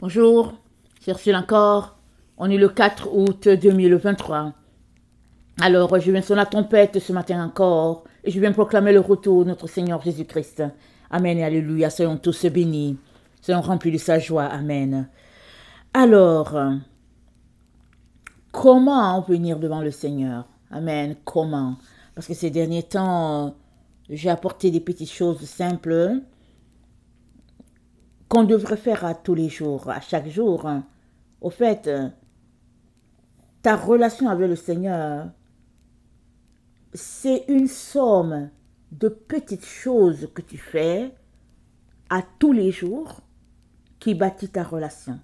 Bonjour, c'est Ursule encore. On est le 4 août 2023. Alors, je viens sonner la trompette ce matin encore et je viens proclamer le retour de notre Seigneur Jésus-Christ. Amen et alléluia. Soyons tous bénis. Soyons remplis de sa joie. Amen. Alors, comment venir devant le Seigneur? Amen. Comment? Parce que ces derniers temps, j'ai apporté des petites choses simples qu'on devrait faire à tous les jours, à chaque jour. Au fait, ta relation avec le Seigneur, c'est une somme de petites choses que tu fais à tous les jours qui bâtit ta relation.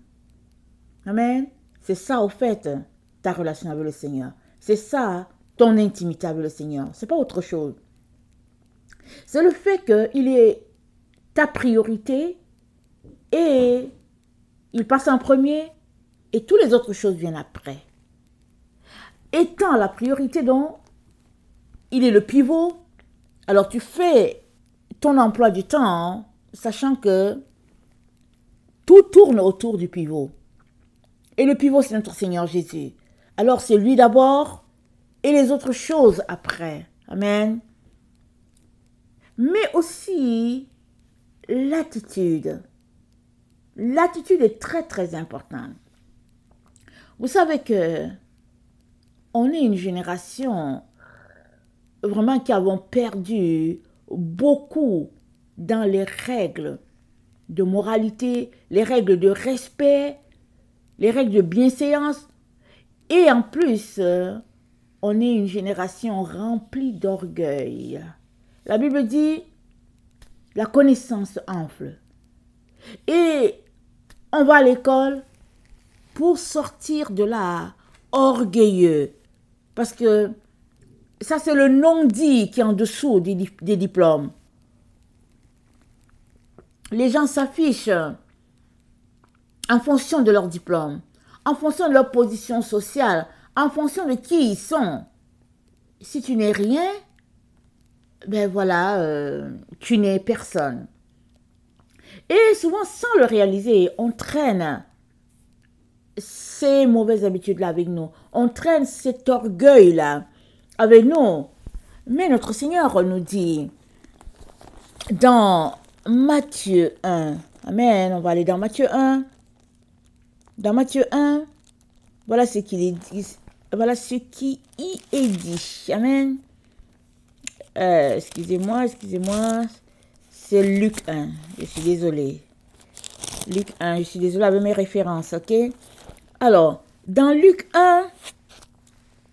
Amen. C'est ça, au fait, ta relation avec le Seigneur. C'est ça, ton intimité avec le Seigneur. C'est pas autre chose. C'est le fait qu'il est ta priorité et il passe en premier et toutes les autres choses viennent après. Étant la priorité, donc, il est le pivot. Alors tu fais ton emploi du temps, sachant que tout tourne autour du pivot. Et le pivot, c'est notre Seigneur Jésus. Alors c'est lui d'abord et les autres choses après. Amen. Mais aussi l'attitude. L'attitude est très très importante. Vous savez que on est une génération vraiment qui avons perdu beaucoup dans les règles de moralité, les règles de respect, les règles de bienséance. Et en plus, on est une génération remplie d'orgueil. La Bible dit, la connaissance enfle. Et on va à l'école pour sortir de là orgueilleux. Parce que ça, c'est le non-dit qui est en dessous des diplômes. Les gens s'affichent en fonction de leur diplôme, en fonction de leur position sociale, en fonction de qui ils sont. Si tu n'es rien, ben voilà, tu n'es personne. Et souvent, sans le réaliser, on traîne ces mauvaises habitudes-là avec nous. On traîne cet orgueil-là avec nous. Mais notre Seigneur nous dit dans Matthieu 1, amen, on va aller dans Matthieu 1. Dans Matthieu 1, voilà ce qu'il est dit. Voilà ce qui y est dit. Amen. Excusez-moi. C'est Luc 1. Je suis désolée. Luc 1, je suis désolée avec mes références, ok? Alors, dans Luc 1,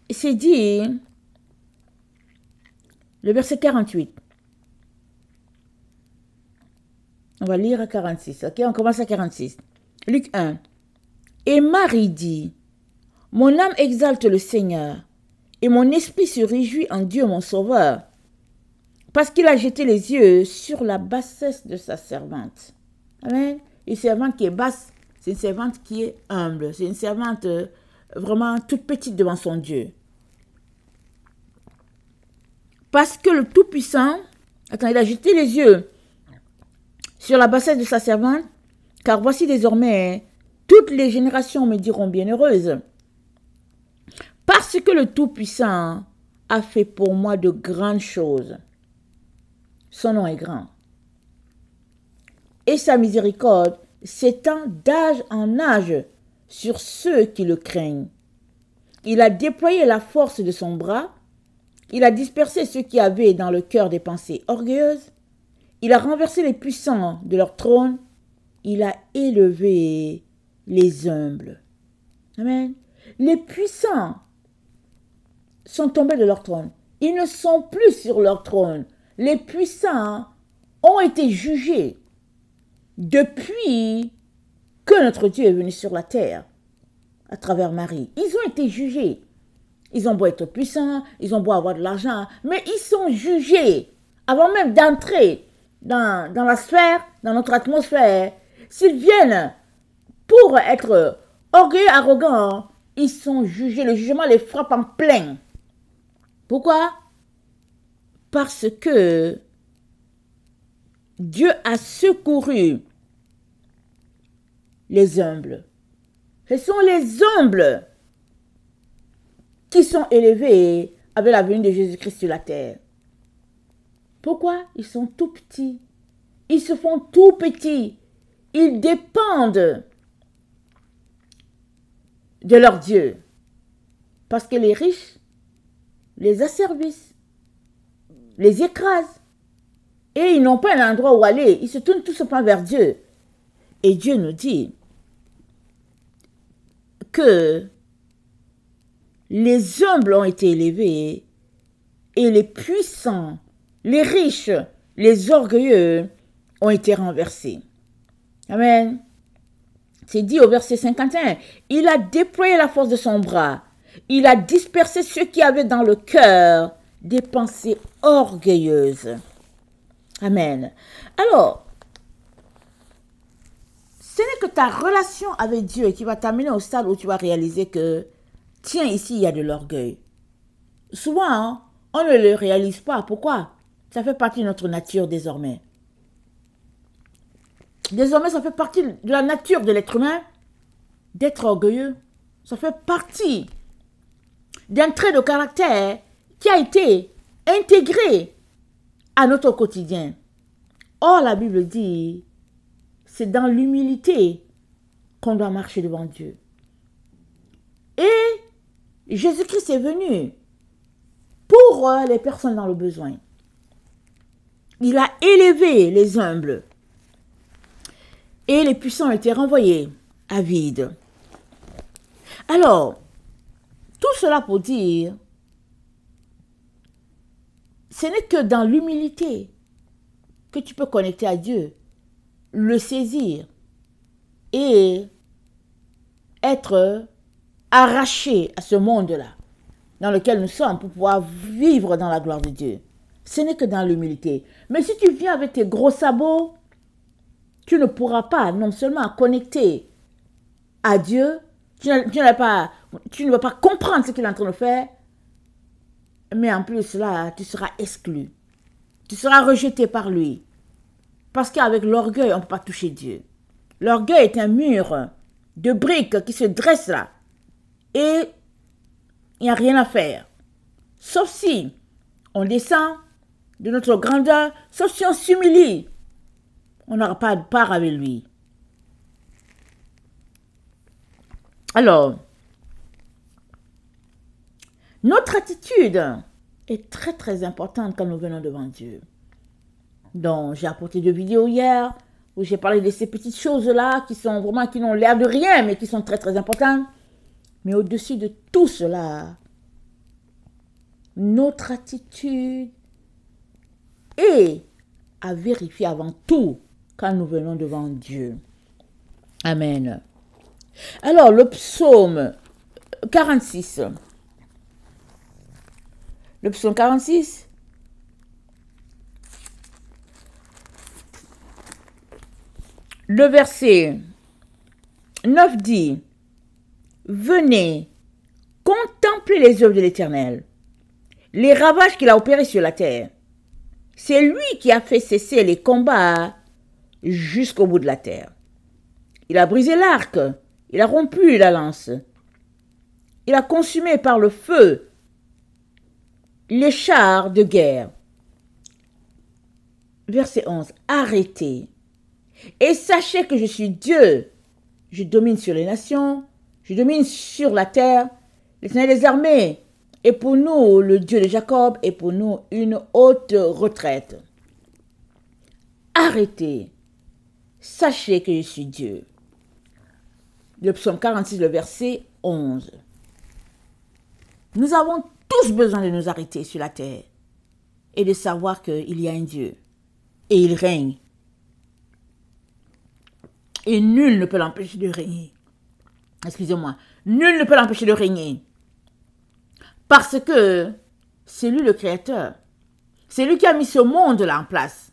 c'est dit, le verset 48. On va lire à 46, ok? On commence à 46. Luc 1. Et Marie dit, mon âme exalte le Seigneur, et mon esprit se réjouit en Dieu mon Sauveur, parce qu'il a jeté les yeux sur la bassesse de sa servante. Amen. Une servante qui est basse, c'est une servante qui est humble. C'est une servante vraiment toute petite devant son Dieu. Parce que le Tout-Puissant, il a jeté les yeux sur la bassesse de sa servante, car voici désormais, toutes les générations me diront bienheureuse, parce que le Tout-Puissant a fait pour moi de grandes choses. Son nom est grand. Et sa miséricorde s'étend d'âge en âge sur ceux qui le craignent. Il a déployé la force de son bras. Il a dispersé ceux qui avaient dans le cœur des pensées orgueilleuses. Il a renversé les puissants de leur trône. Il a élevé les humbles. Amen. Les puissants sont tombés de leur trône. Ils ne sont plus sur leur trône. Les puissants ont été jugés depuis que notre Dieu est venu sur la terre à travers Marie. Ils ont été jugés. Ils ont beau être puissants, ils ont beau avoir de l'argent, mais ils sont jugés avant même d'entrer dans la sphère, dans notre atmosphère. S'ils viennent pour être orgueilleux, arrogants, ils sont jugés. Le jugement les frappe en plein. Pourquoi? Parce que Dieu a secouru les humbles. Ce sont les humbles qui sont élevés avec la venue de Jésus-Christ sur la terre. Pourquoi? Ils sont tout petits. Ils se font tout petits. Ils dépendent de leur Dieu. Parce que les riches les asservissent, les écrasent. Et ils n'ont pas un endroit où aller. Ils se tournent tout simplement vers Dieu. Et Dieu nous dit que les humbles ont été élevés et les puissants, les riches, les orgueilleux ont été renversés. Amen. C'est dit au verset 51. Il a déployé la force de son bras. Il a dispersé ceux qui avaient dans le cœur des pensées orgueilleuses. Amen. Alors, ce n'est que ta relation avec Dieu qui va t'amener au stade où tu vas réaliser que, tiens, ici, il y a de l'orgueil. Souvent, hein, on ne le réalise pas. Pourquoi? Ça fait partie de notre nature désormais. Désormais, ça fait partie de la nature de l'être humain d'être orgueilleux. Ça fait partie d'un trait de caractère qui a été intégré à notre quotidien. Or, la Bible dit, c'est dans l'humilité qu'on doit marcher devant Dieu. Et Jésus-Christ est venu pour les personnes dans le besoin. Il a élevé les humbles. Et les puissants ont été renvoyés à vide. Alors, tout cela pour dire, ce n'est que dans l'humilité que tu peux connecter à Dieu, le saisir et être arraché à ce monde-là dans lequel nous sommes pour pouvoir vivre dans la gloire de Dieu. Ce n'est que dans l'humilité. Mais si tu viens avec tes gros sabots, tu ne pourras pas non seulement connecter à Dieu, tu ne vas pas comprendre ce qu'il est en train de faire, mais en plus là, tu seras exclu. Tu seras rejeté par lui. Parce qu'avec l'orgueil, on ne peut pas toucher Dieu. L'orgueil est un mur de briques qui se dresse là. Et il n'y a rien à faire. Sauf si on descend de notre grandeur, sauf si on s'humilie. On n'aura pas de part avec lui. Alors, notre attitude est très très importante quand nous venons devant Dieu. Donc, j'ai apporté 2 vidéos hier où j'ai parlé de ces petites choses-là qui sont vraiment, qui n'ont l'air de rien, mais qui sont très très importantes. Mais au-dessus de tout cela, notre attitude est à vérifier avant tout quand nous venons devant Dieu. Amen. Alors, le psaume 46. Le psaume 46. Le verset 9 dit, « Venez, contemplez les œuvres de l'Éternel, les ravages qu'il a opérés sur la terre. C'est lui qui a fait cesser les combats jusqu'au bout de la terre. Il a brisé l'arc, il a rompu la lance, il a consumé par le feu les chars de guerre. » Verset 11, « Arrêtez, et sachez que je suis Dieu. Je domine sur les nations, je domine sur la terre. L'Éternel des armées est pour nous le Dieu de Jacob et pour nous une haute retraite. Arrêtez, sachez que je suis Dieu. » Le psaume 46, le verset 11. Nous avons tous besoin de nous arrêter sur la terre et de savoir qu'il y a un Dieu et il règne. Et nul ne peut l'empêcher de régner. Excusez-moi. Nul ne peut l'empêcher de régner. Parce que c'est lui le créateur. C'est lui qui a mis ce monde-là en place.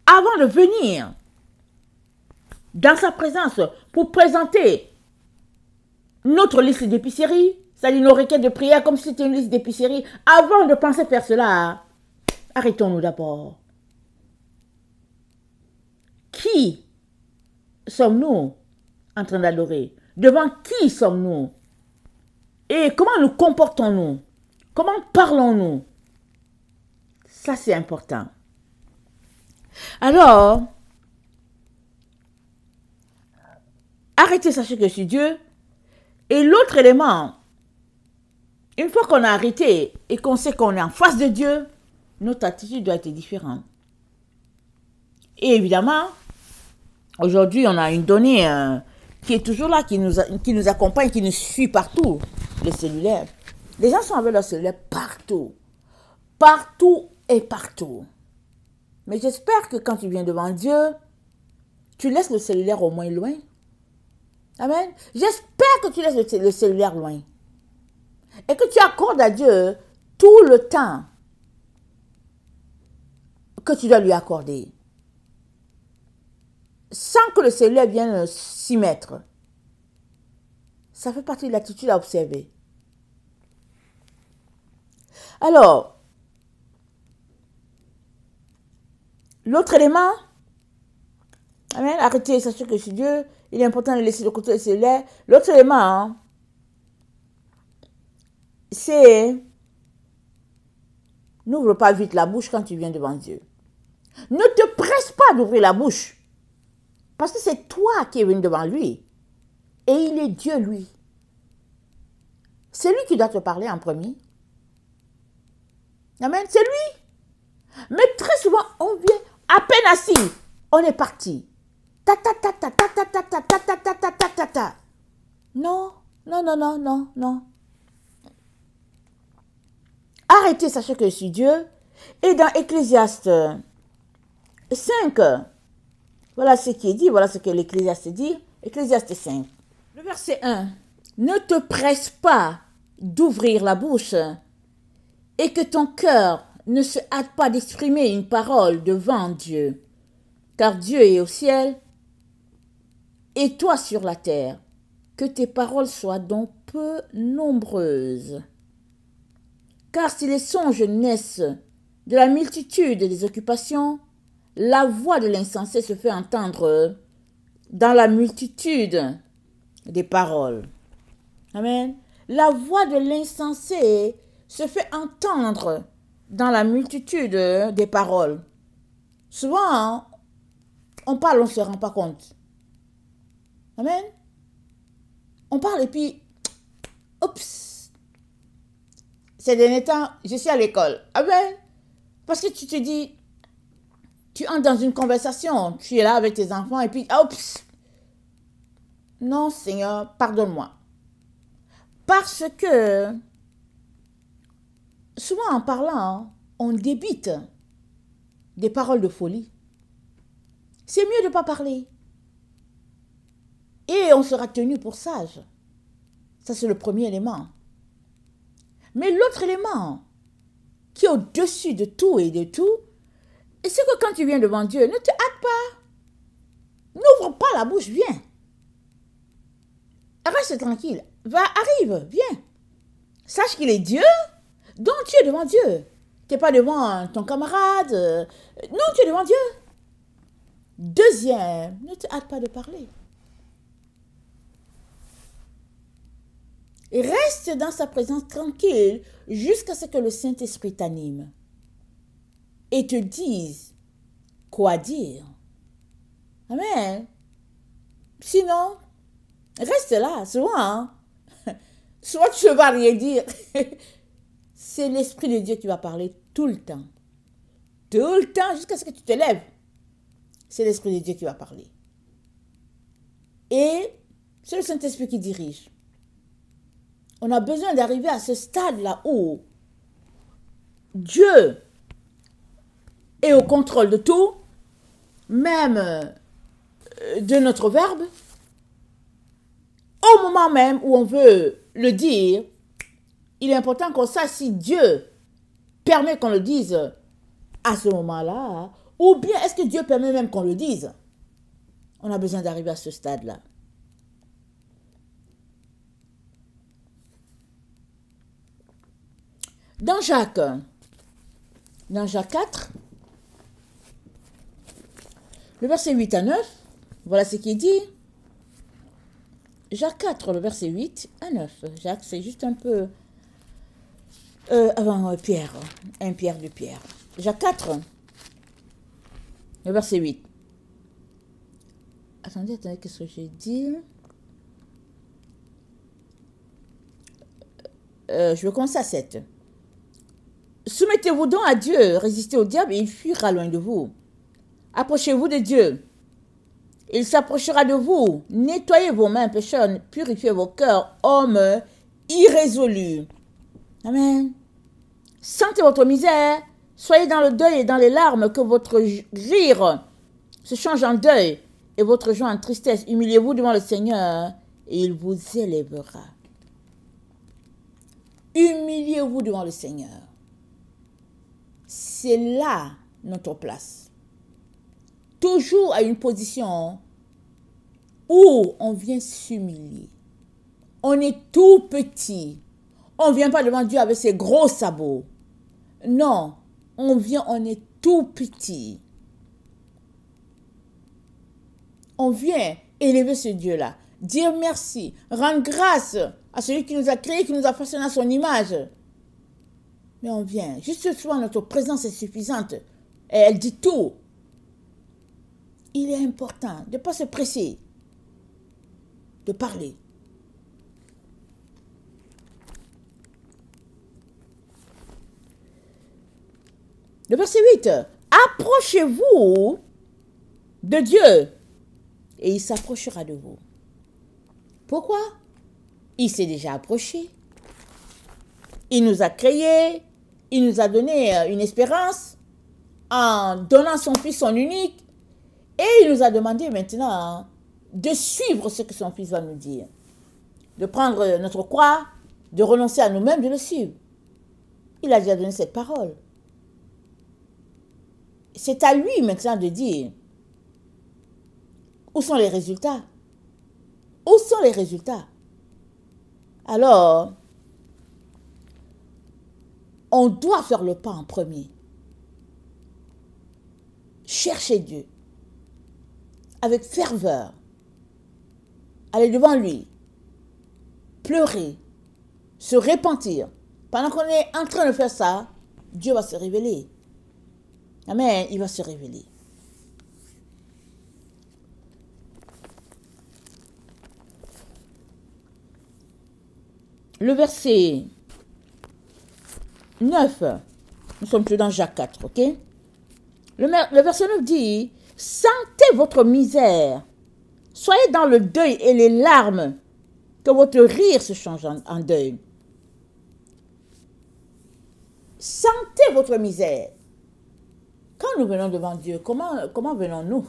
Avant de venir dans sa présence pour présenter notre liste d'épicerie, c'est-à-dire nos requêtes de prière comme si c'était une liste d'épicerie, avant de penser faire cela, arrêtons-nous d'abord. Qui sommes-nous en train d'adorer? Devant qui sommes-nous? Et comment nous comportons-nous? Comment parlons-nous? Ça, c'est important. Alors, arrêtez, sachez que je suis Dieu. Et l'autre élément, une fois qu'on a arrêté et qu'on sait qu'on est en face de Dieu, notre attitude doit être différente. Et évidemment, aujourd'hui, on a une donnée qui est toujours là, qui nous accompagne, qui nous suit partout, le cellulaire. Les gens sont avec leur cellulaire partout. Partout et partout. Mais j'espère que quand tu viens devant Dieu, tu laisses le cellulaire au moins loin. Amen. J'espère que tu laisses le cellulaire loin. Et que tu accordes à Dieu tout le temps que tu dois lui accorder. Sans que le cellulaire vienne s'y mettre. Ça fait partie de l'attitude à observer. Alors, l'autre élément, amen, arrêtez, sachez que je suis Dieu, il est important de laisser de côté le cellulaire. L'autre élément, c'est n'ouvre pas vite la bouche quand tu viens devant Dieu. Ne te presse pas d'ouvrir la bouche. Parce que c'est toi qui es venu devant lui. Et il est Dieu, lui. C'est lui qui doit te parler en premier. Amen. C'est lui. Mais très souvent, on vient à peine assis. On est parti. Ta ta ta ta ta ta ta ta ta ta ta ta ta ta ta. Non, non, non, non, non, non. Arrêtez, sachez que je suis Dieu. Et dans Ecclésiaste 5, voilà ce qui est dit, voilà ce que l'Ecclésiaste dit. Ecclésiaste 5. Le verset 1. Ne te presse pas d'ouvrir la bouche et que ton cœur ne se hâte pas d'exprimer une parole devant Dieu. Car Dieu est au ciel et toi sur la terre. Que tes paroles soient donc peu nombreuses. Car si les songes naissent de la multitude des occupations, la voix de l'insensé se fait entendre dans la multitude des paroles. Amen. La voix de l'insensé se fait entendre dans la multitude des paroles. Souvent, on parle, on ne se rend pas compte. Amen. On parle et puis, oups, ces derniers temps, je suis à l'école. Amen. Parce que tu te dis, tu entres dans une conversation, tu es là avec tes enfants et puis, oups, non Seigneur, pardonne-moi. Parce que, souvent en parlant, on débite des paroles de folie. C'est mieux de ne pas parler. Et on sera tenu pour sage. Ça, c'est le premier élément. Mais l'autre élément, qui est au-dessus de tout et de tout, c'est que quand tu viens devant Dieu, ne te hâte pas. N'ouvre pas la bouche, viens. Reste tranquille. Va, arrive, viens. Sache qu'il est Dieu, donc tu es devant Dieu. Tu n'es pas devant ton camarade. Non, tu es devant Dieu. Deuxième, ne te hâte pas de parler. Reste dans sa présence tranquille jusqu'à ce que le Saint-Esprit t'anime et te dise quoi dire. Amen. Sinon, reste là, souvent. Hein? Soit tu ne vas rien dire. C'est l'Esprit de Dieu qui va parler tout le temps. Tout le temps, jusqu'à ce que tu te lèves. C'est l'Esprit de Dieu qui va parler. Et c'est le Saint-Esprit qui dirige. On a besoin d'arriver à ce stade-là où Dieu est au contrôle de tout, même de notre verbe. Au moment même où on veut le dire, il est important qu'on sache si Dieu permet qu'on le dise à ce moment-là, ou bien est-ce que Dieu permet même qu'on le dise. On a besoin d'arriver à ce stade-là. Dans Jacques 4, le verset 8 à 9, Voilà ce qu'il dit. Jacques 4, le verset 8 à 9. Jacques, c'est juste un peu avant Pierre, un Pierre de Pierre. Jacques 4, le verset 8. Attendez, qu'est-ce que j'ai dit? Je vais commencer à 7. Soumettez-vous donc à Dieu, résistez au diable et il fuira loin de vous. Approchez-vous de Dieu. Il s'approchera de vous. Nettoyez vos mains, pécheurs, purifiez vos cœurs, hommes irrésolus. Amen. Sentez votre misère, soyez dans le deuil et dans les larmes, que votre rire se change en deuil et votre joie en tristesse. Humiliez-vous devant le Seigneur et il vous élèvera. Humiliez-vous devant le Seigneur. C'est là notre place. Toujours à une position où on vient s'humilier. On est tout petit. On ne vient pas devant Dieu avec ses gros sabots. Non, on vient, on est tout petit. On vient élever ce Dieu-là, dire merci, rendre grâce à celui qui nous a créés, qui nous a façonné à son image. Mais on vient, juste souvent notre présence est suffisante. Et elle dit tout. Il est important de ne pas se presser, de parler. Le verset 8. Approchez-vous de Dieu et il s'approchera de vous. Pourquoi? Il s'est déjà approché. Il nous a créés. Il nous a donné une espérance en donnant son Fils, son unique. Et il nous a demandé maintenant de suivre ce que son Fils va nous dire. De prendre notre croix, de renoncer à nous-mêmes, de le suivre. Il a déjà donné cette parole. C'est à lui maintenant de dire où sont les résultats. Où sont les résultats? Alors, on doit faire le pas en premier. Chercher Dieu avec ferveur. Aller devant lui. Pleurer. Se repentir. Pendant qu'on est en train de faire ça, Dieu va se révéler. Amen. Il va se révéler. Le verset 9. Nous sommes plus dans Jacques 4, ok? Le verset 9 dit, « Sentez votre misère, soyez dans le deuil et les larmes, que votre rire se change en deuil. » Sentez votre misère. Quand nous venons devant Dieu, comment venons-nous?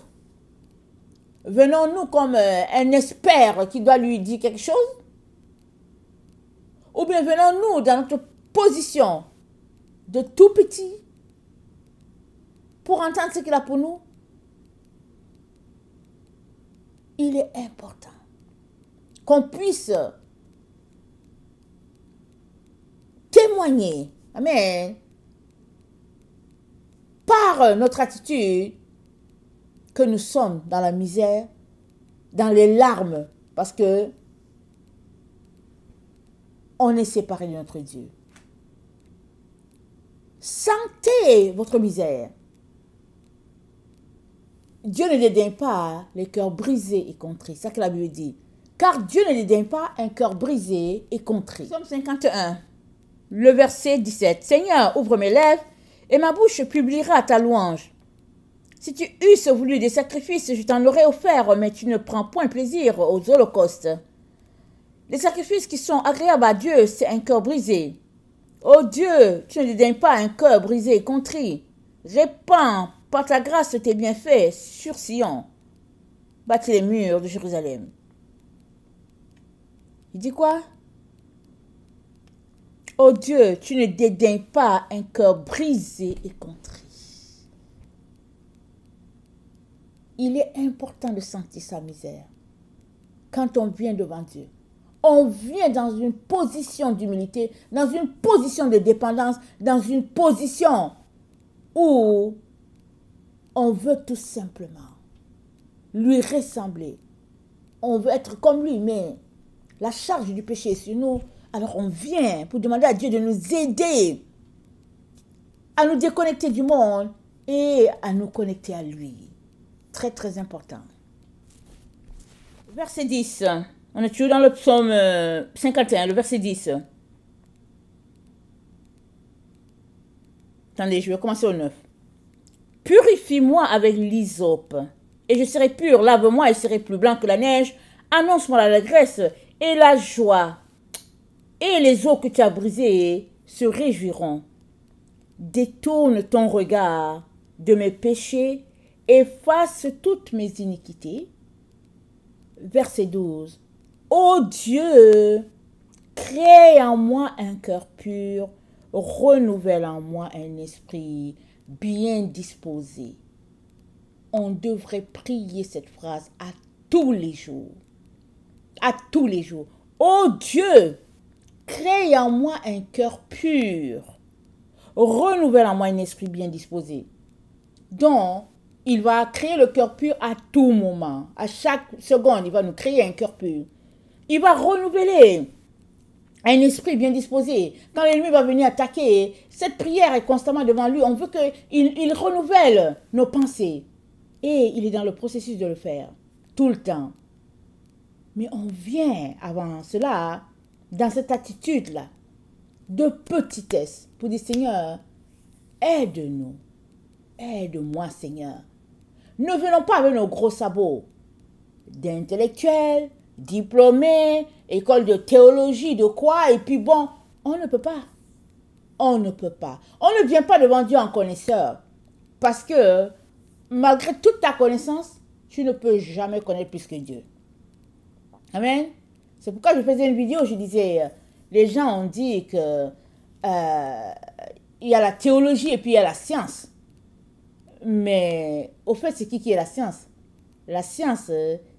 Venons-nous comme un expert qui doit lui dire quelque chose? Ou bien venons-nous dans notre position de tout petit pour entendre ce qu'il a pour nous? Il est important qu'on puisse témoigner, amen, par notre attitude, que nous sommes dans la misère, dans les larmes, parce que on est séparé de notre Dieu. Sentez votre misère. Dieu ne dédaigne pas les cœurs brisés et contrits. C'est ça que la Bible dit. Car Dieu ne dédaigne pas un cœur brisé et contrit. Psaume 51, le verset 17. Seigneur, ouvre mes lèvres et ma bouche publiera ta louange. Si tu eusses voulu des sacrifices, je t'en aurais offert, mais tu ne prends point plaisir aux holocaustes. Les sacrifices qui sont agréables à Dieu, c'est un cœur brisé. Ô Dieu, tu ne dédaignes pas un cœur brisé et contrit. Répands par ta grâce tes bienfaits sur Sion. Bâtis les murs de Jérusalem. Il dit quoi? Ô Dieu, tu ne dédaignes pas un cœur brisé et contrit. Il est important de sentir sa misère. Quand on vient devant Dieu, on vient dans une position d'humilité, dans une position de dépendance, dans une position où on veut tout simplement lui ressembler. On veut être comme lui, mais la charge du péché est sur nous. Alors on vient pour demander à Dieu de nous aider à nous déconnecter du monde et à nous connecter à lui. Très, très important. Verset 10. On est toujours dans le psaume 51, le verset 10. Attendez, je vais commencer au 9. Purifie-moi avec l'hysope, et je serai pur. Lave-moi et je serai plus blanc que la neige. Annonce-moi l'allégresse et la joie. Et les eaux que tu as brisées se réjouiront. Détourne ton regard de mes péchés, efface toutes mes iniquités. Verset 12. Ô Dieu, crée en moi un cœur pur, renouvelle en moi un esprit bien disposé. On devrait prier cette phrase à tous les jours. À tous les jours. Ô Dieu, crée en moi un cœur pur, renouvelle en moi un esprit bien disposé. Donc, il va créer le cœur pur à tout moment. À chaque seconde, il va nous créer un cœur pur. Il va renouveler un esprit bien disposé. Quand l'ennemi va venir attaquer, cette prière est constamment devant lui. On veut qu'il renouvelle nos pensées. Et il est dans le processus de le faire, tout le temps. Mais on vient avant cela, dans cette attitude-là, de petitesse, pour dire, Seigneur, aide-nous. Aide-moi, Seigneur. Ne venons pas avec nos gros sabots d'intellectuels, diplômés, école de théologie, de quoi, et puis bon, on ne peut pas. On ne peut pas. On ne vient pas devant Dieu en connaisseur. Parce que, malgré toute ta connaissance, tu ne peux jamais connaître plus que Dieu. Amen. C'est pourquoi je faisais une vidéo, je disais, les gens ont dit que il y a la théologie et puis il y a la science. Mais au fait, c'est qui est la science? La science,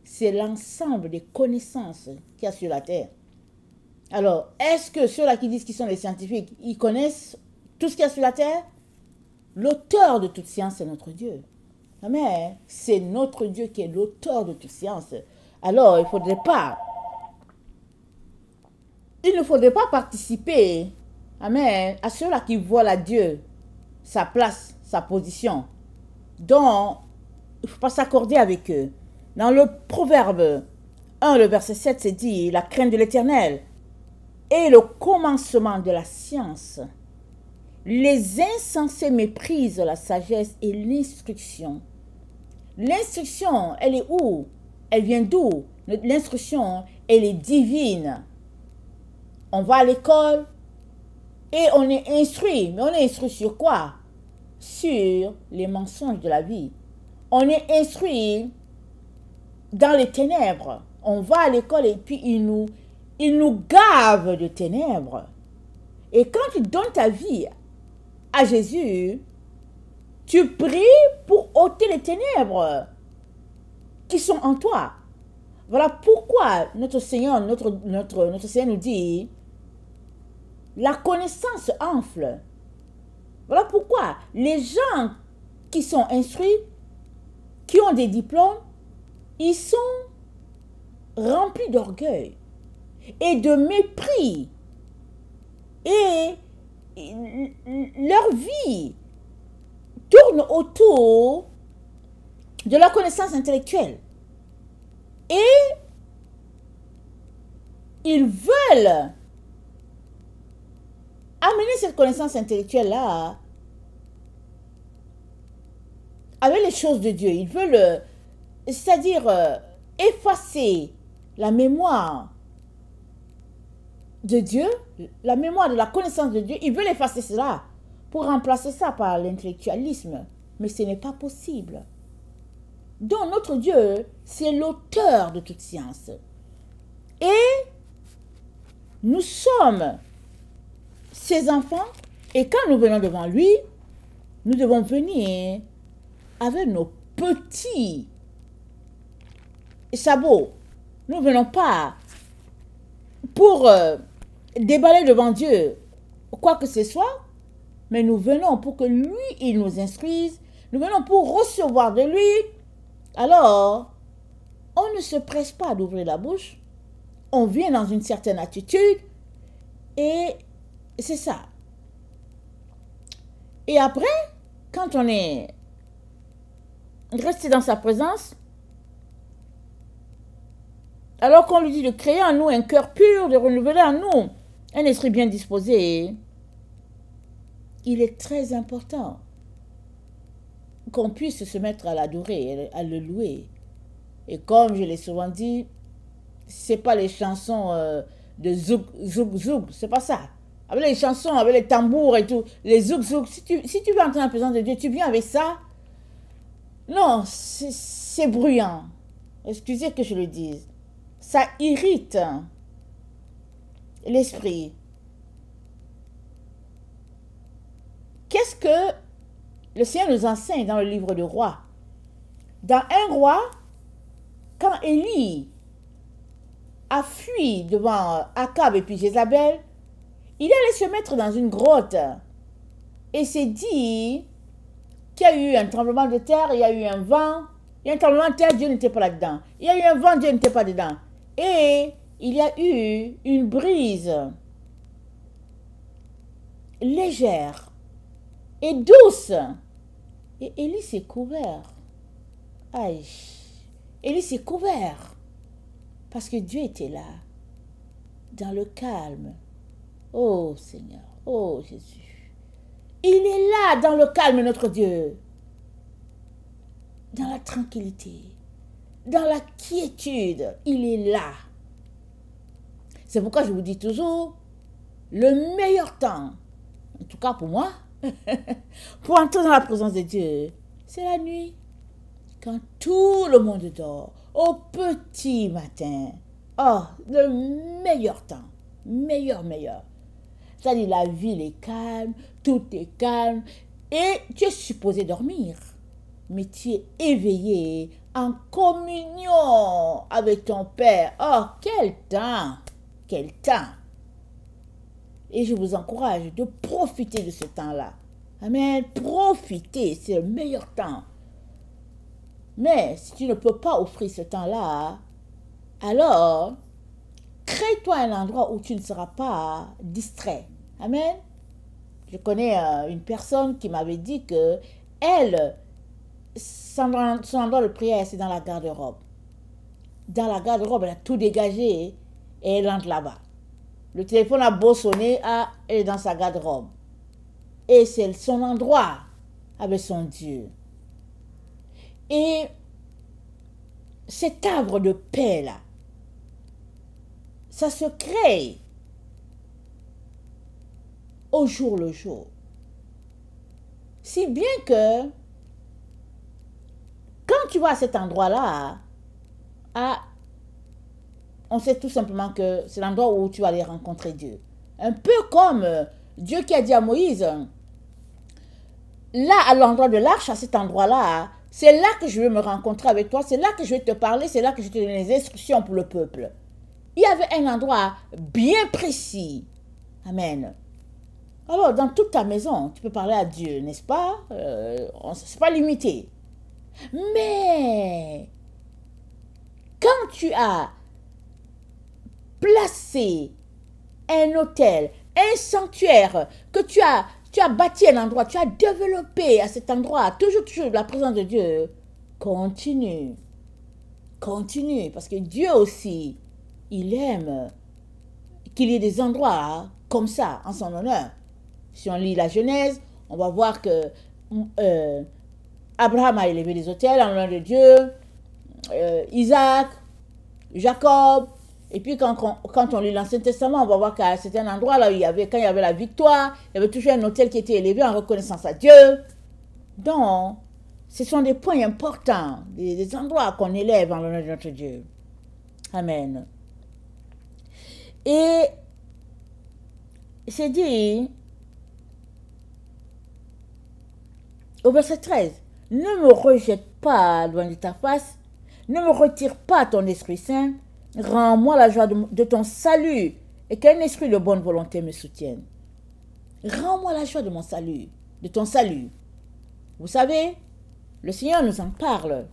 c'est l'ensemble des connaissances qu'il y a sur la Terre. Alors, est-ce que ceux-là qui disent qu'ils sont des scientifiques, ils connaissent tout ce qu'il y a sur la Terre? L'auteur de toute science, c'est notre Dieu. Amen. C'est notre Dieu qui est l'auteur de toute science. Alors, il ne faudrait pas participer, amen, à ceux-là qui volent à Dieu sa place, sa position. Donc, il ne faut pas s'accorder avec eux. Dans le Proverbe 1, le verset 7, c'est dit, la crainte de l'Éternel est le commencement de la science. Les insensés méprisent la sagesse et l'instruction. L'instruction, elle est où? Elle vient d'où? L'instruction, elle est divine. On va à l'école et on est instruit. Mais on est instruit sur quoi? Sur les mensonges de la vie. On est instruit dans les ténèbres. On va à l'école et puis il nous gave de ténèbres. Et quand tu donnes ta vie à Jésus, tu pries pour ôter les ténèbres qui sont en toi. Voilà pourquoi notre Seigneur nous dit, la connaissance enfle. Voilà pourquoi les gens qui sont instruits, qui ont des diplômes, ils sont remplis d'orgueil et de mépris. Et leur vie tourne autour de leur connaissance intellectuelle. Et ils veulent amener cette connaissance intellectuelle-là avec les choses de Dieu. Ils veulent, c'est-à-dire effacer la mémoire de Dieu, la mémoire de la connaissance de Dieu. Ils veulent effacer cela pour remplacer ça par l'intellectualisme. Mais ce n'est pas possible. Donc notre Dieu, c'est l'auteur de toute science. Et nous sommes ses enfants. Et quand nous venons devant lui, nous devons venir avec nos petits sabots. Nous ne venons pas pour déballer devant Dieu quoi que ce soit, mais nous venons pour que lui, il nous instruise. Nous venons pour recevoir de lui. Alors, on ne se presse pas d'ouvrir la bouche. On vient dans une certaine attitude et c'est ça. Et après, quand on est resté dans sa présence, alors qu'on lui dit de créer en nous un cœur pur, de renouveler en nous un esprit bien disposé, il est très important qu'on puisse se mettre à l'adorer, à le louer. Et comme je l'ai souvent dit, c'est pas les chansons de zouk, zouk, zouk, c'est pas ça. Avec les chansons, avec les tambours et tout, les zouk, zouk, si tu veux entrer dans la présence de Dieu, tu viens avec ça. Non, c'est bruyant. Excusez que je le dise. Ça irrite l'esprit. Qu'est-ce que le Seigneur nous enseigne dans le livre de Rois? Dans un roi, quand Élie a fui devant Akab et puis Jézabel, il allait se mettre dans une grotte et s'est dit qu'il y a eu un tremblement de terre, il y a eu un vent, il y a un tremblement de terre, Dieu n'était pas là-dedans. Il y a eu un vent, Dieu n'était pas dedans. Et il y a eu une brise légère et douce. Et Élie s'est couvert. Aïe. Élie s'est couvert. Parce que Dieu était là. Dans le calme. Oh Seigneur. Oh Jésus. Il est là dans le calme, notre Dieu. Dans la tranquillité. Dans la quiétude. Il est là. C'est pourquoi je vous dis toujours, le meilleur temps, en tout cas pour moi, pour entrer dans la présence de Dieu, c'est la nuit. Quand tout le monde dort, au petit matin. Oh, le meilleur temps. Meilleur. C'est-à-dire la ville est calme, tout est calme. Et tu es supposé dormir. Mais tu es éveillé en communion avec ton Père. Oh, quel temps! Quel temps! Et je vous encourage de profiter de ce temps-là. Amen. Profitez, c'est le meilleur temps. Mais si tu ne peux pas offrir ce temps-là, alors crée-toi un endroit où tu ne seras pas distrait. Amen. Je connais une personne qui m'avait dit que elle, son endroit de prière, c'est dans la garde-robe. Dans la garde-robe, elle a tout dégagé et elle entre là-bas. Le téléphone a beau sonner, elle est dans sa garde-robe. Et c'est son endroit avec son Dieu. Et cet arbre de paix là, ça se crée au jour le jour. Si bien que quand tu vas à cet endroit-là, on sait tout simplement que c'est l'endroit où tu vas aller rencontrer Dieu. Un peu comme Dieu qui a dit à Moïse, là à l'endroit de l'arche, à cet endroit-là, c'est là que je vais me rencontrer avec toi, c'est là que je vais te parler, c'est là que je te donne les instructions pour le peuple. Il y avait un endroit bien précis. Amen. Alors, dans toute ta maison, tu peux parler à Dieu, n'est-ce pas? C'est pas limité. Mais, quand tu as placé un hôtel, un sanctuaire, que tu as bâti un endroit, tu as développé à cet endroit, toujours la présence de Dieu, continue, parce que Dieu aussi, il aime qu'il y ait des endroits comme ça, en son honneur. Si on lit la Genèse, on va voir que Abraham a élevé des autels en l'honneur de Dieu, Isaac, Jacob, et puis quand on lit l'Ancien Testament, on va voir qu'à certains endroits, là, quand il y avait la victoire, il y avait toujours un autel qui était élevé en reconnaissance à Dieu. Donc, ce sont des points importants, des endroits qu'on élève en l'honneur de notre Dieu. Amen. Et c'est dit au verset 13, ne me rejette pas loin de ta face, ne me retire pas ton Esprit Saint, rends-moi la joie de ton salut et qu'un esprit de bonne volonté me soutienne. Rends-moi la joie de mon salut, de ton salut. Vous savez, le Seigneur nous en parle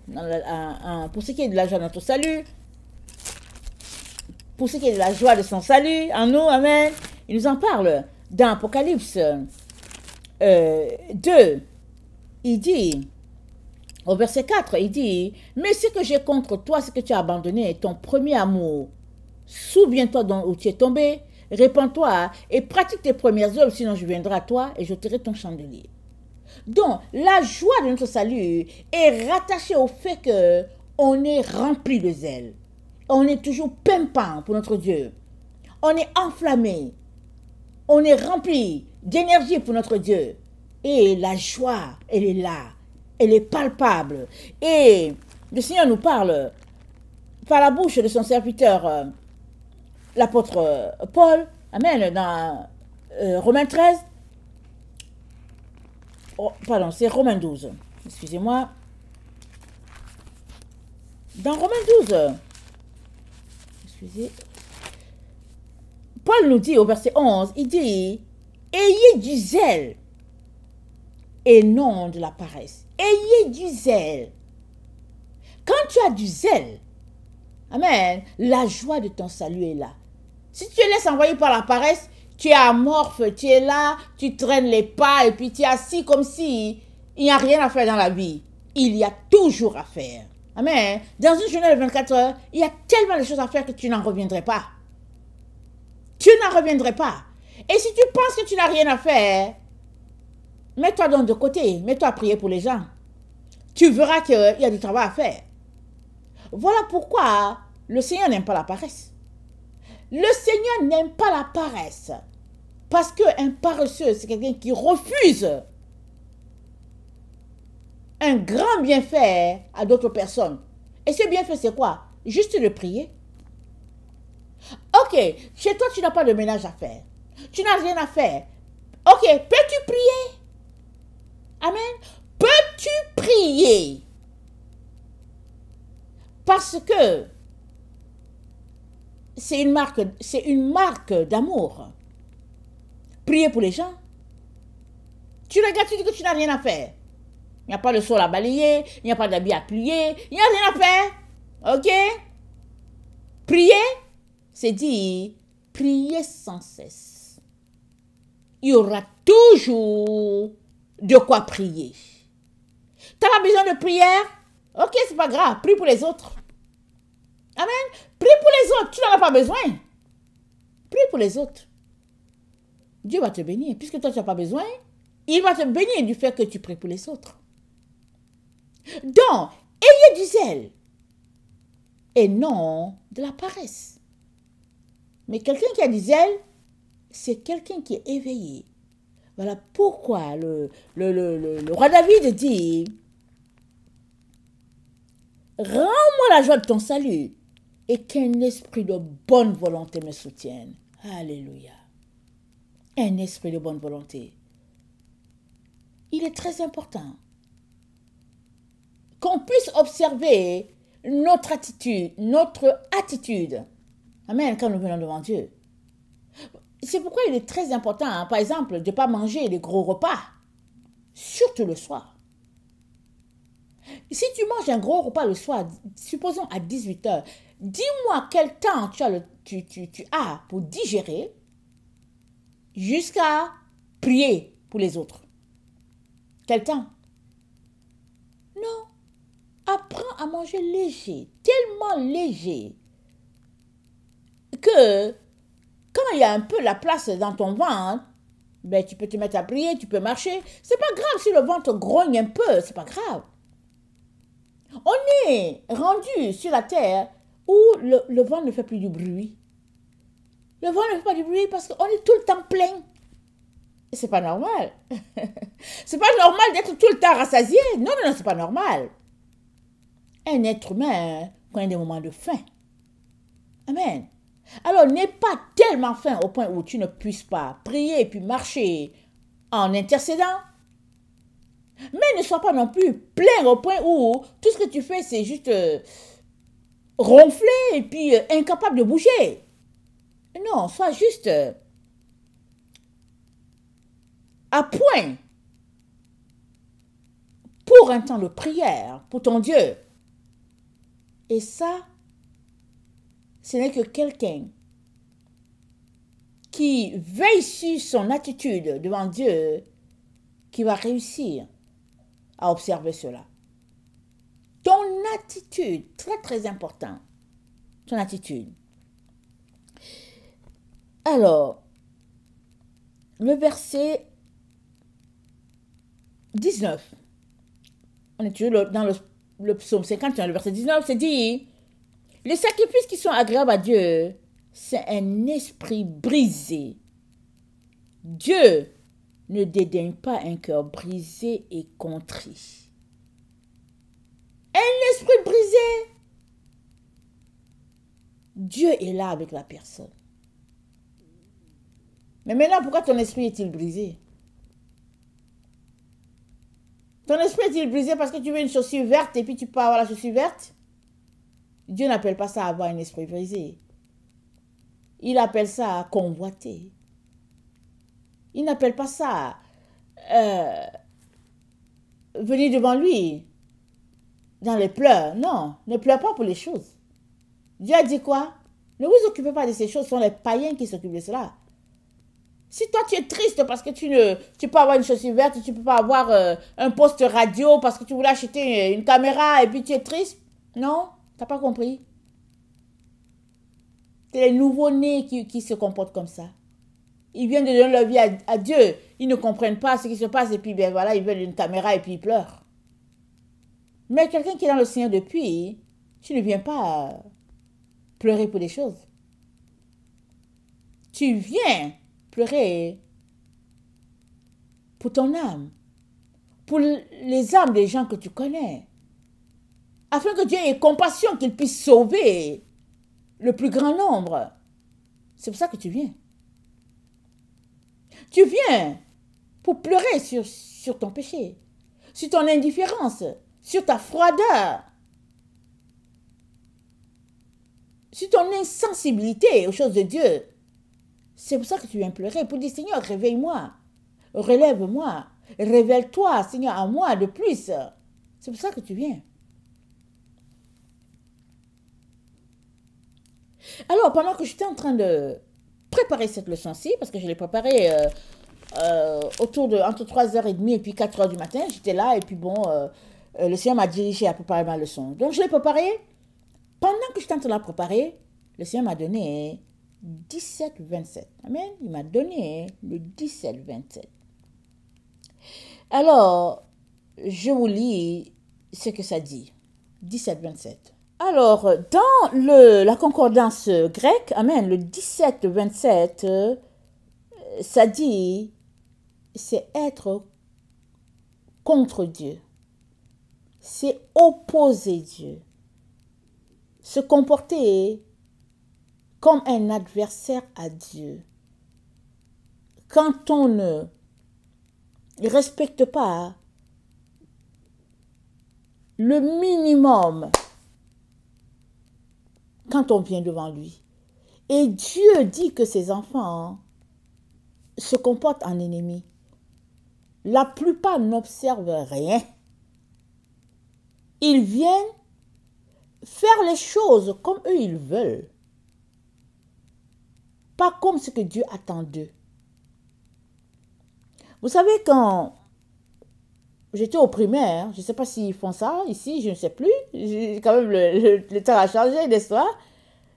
pour ce qui est de la joie de notre salut, pour ce qui est de la joie de son salut en nous, amen. Il nous en parle dans Apocalypse 2. Il dit, au verset 4, il dit, « Mais ce que j'ai contre toi, c'est que tu as abandonné ton premier amour. Souviens-toi où tu es tombé, répands-toi et pratique tes premières œuvres, sinon je viendrai à toi et j'ôterai ton chandelier. » Donc, la joie de notre salut est rattachée au fait qu'on est rempli de zèle. On est toujours pimpant pour notre Dieu. On est enflammé. On est rempli d'énergie pour notre Dieu. Et la joie, elle est là. Elle est palpable. Et le Seigneur nous parle par la bouche de son serviteur, l'apôtre Paul, amen, dans Romains 13. Oh, pardon, c'est Romains 12. Excusez-moi. Dans Romains 12, excusez, Paul nous dit au verset 11, il dit, « Ayez du zèle et non de la paresse. » Ayez du zèle. Quand tu as du zèle, amen, la joie de ton salut est là. Si tu te laisses envoyer par la paresse, tu es amorphe, tu es là, tu traînes les pas et puis tu es assis comme si il n'y a rien à faire dans la vie. Il y a toujours à faire. Amen. Dans une journée de 24 heures, il y a tellement de choses à faire que tu n'en reviendrais pas. Tu n'en reviendrais pas. Et si tu penses que tu n'as rien à faire, mets-toi donc de côté, mets-toi à prier pour les gens. Tu verras qu'il y a du travail à faire. Voilà pourquoi le Seigneur n'aime pas la paresse. Le Seigneur n'aime pas la paresse. Parce qu'un paresseux, c'est quelqu'un qui refuse un grand bienfait à d'autres personnes. Et ce bienfait, c'est quoi? Juste de prier. Ok, chez toi, tu n'as pas de ménage à faire. Tu n'as rien à faire. Ok, peux-tu prier? Amen. Peux-tu prier? Parce que c'est une marque d'amour. Prier pour les gens. Tu regardes, tu dis que tu n'as rien à faire. Il n'y a pas de sol à balayer, il n'y a pas d'habit à plier, il n'y a rien à faire. Ok? Prier, c'est dire prier sans cesse. Il y aura toujours de quoi prier. Tu n'as pas besoin de prière? Ok, c'est pas grave, prie pour les autres. Amen. Prie pour les autres, tu n'en as pas besoin. Prie pour les autres. Dieu va te bénir. Puisque toi, tu n'as pas besoin, il va te bénir du fait que tu pries pour les autres. Donc, ayez du zèle et non de la paresse. Mais quelqu'un qui a du zèle, c'est quelqu'un qui est éveillé. Voilà pourquoi le roi David dit, « Rends-moi la joie de ton salut et qu'un esprit de bonne volonté me soutienne. » Alléluia. Un esprit de bonne volonté. Il est très important qu'on puisse observer notre attitude. Amen, quand nous venons devant Dieu. C'est pourquoi il est très important, hein, par exemple, de ne pas manger les gros repas, surtout le soir. Si tu manges un gros repas le soir, supposons à 18 h, dis-moi quel temps tu as pour digérer jusqu'à prier pour les autres. Quel temps? Non. Apprends à manger léger, tellement léger, que quand il y a un peu la place dans ton ventre, ben, tu peux te mettre à prier, tu peux marcher. C'est pas grave si le ventre grogne un peu, c'est pas grave. On est rendu sur la terre où le ventre ne fait plus du bruit. Le ventre ne fait pas du bruit parce qu'on est tout le temps plein. C'est pas normal. C'est pas normal d'être tout le temps rassasié. Non, non, non, c'est pas normal. Un être humain connaît des moments de faim. Amen. Alors, n'aie pas tellement faim au point où tu ne puisses pas prier et puis marcher en intercédant. Mais ne sois pas non plus plein au point où tout ce que tu fais, c'est juste ronfler et puis incapable de bouger. Non, sois juste à point pour pour un temps de prière pour ton Dieu. Et ça, ce n'est que quelqu'un qui veille sur son attitude devant Dieu qui va réussir à observer cela. Ton attitude, très très important, ton attitude. Alors, le verset 19, on est toujours dans le psaume 51, le verset 19, c'est dit, les sacrifices qui sont agréables à Dieu, c'est un esprit brisé. Dieu ne dédaigne pas un cœur brisé et contrit. Un esprit brisé, Dieu est là avec la personne. Mais maintenant, pourquoi ton esprit est-il brisé? Ton esprit est-il brisé parce que tu veux une chaussure verte et puis tu peux avoir la chaussure verte? Dieu n'appelle pas ça avoir un esprit brisé. Il appelle ça convoiter. Il n'appelle pas ça venir devant lui dans les pleurs. Non, ne pleure pas pour les choses. Dieu a dit quoi? Ne vous occupez pas de ces choses, ce sont les païens qui s'occupent de cela. Si toi tu es triste parce que tu peux avoir une chaussure verte, tu ne peux pas avoir un poste radio parce que tu voulais acheter une caméra et puis tu es triste, non, tu n'as pas compris. C'est les nouveaux-nés qui se comportent comme ça. Ils viennent de donner leur vie à Dieu. Ils ne comprennent pas ce qui se passe et puis ben voilà, ils veulent une caméra et puis ils pleurent. Mais quelqu'un qui est dans le Seigneur depuis, tu ne viens pas pleurer pour des choses. Tu viens pleurer pour ton âme, pour les âmes des gens que tu connais, afin que Dieu ait compassion, qu'il puisse sauver le plus grand nombre. C'est pour ça que tu viens. Tu viens pour pleurer sur ton péché, sur ton indifférence, sur ta froideur, sur ton insensibilité aux choses de Dieu. C'est pour ça que tu viens pleurer, pour dire, Seigneur, réveille-moi, relève-moi, révèle-toi, Seigneur, à moi de plus. C'est pour ça que tu viens. Alors, pendant que j'étais en train de préparer cette leçon-ci, parce que je l'ai préparée entre 3h30 et puis 4h du matin, j'étais là, et puis bon, le Seigneur m'a dirigé à préparer ma leçon. Donc, je l'ai préparée. Pendant que j'étais en train de la préparer, le Seigneur m'a donné 17-27. Amen. Il m'a donné le 17-27. Alors, je vous lis ce que ça dit. 17-27. Alors, dans la concordance grecque, amen, le 17-27, ça dit, c'est être contre Dieu. C'est opposer Dieu. Se comporter comme un adversaire à Dieu. Quand on ne respecte pas le minimum quand on vient devant lui. Et Dieu dit que ses enfants se comportent en ennemis. La plupart n'observent rien. Ils viennent faire les choses comme eux ils veulent. Pas comme ce que Dieu attend d'eux. Vous savez, quand j'étais au primaire, je ne sais pas s'ils font ça ici, je ne sais plus. Quand même, le temps a changé, n'est-ce pas?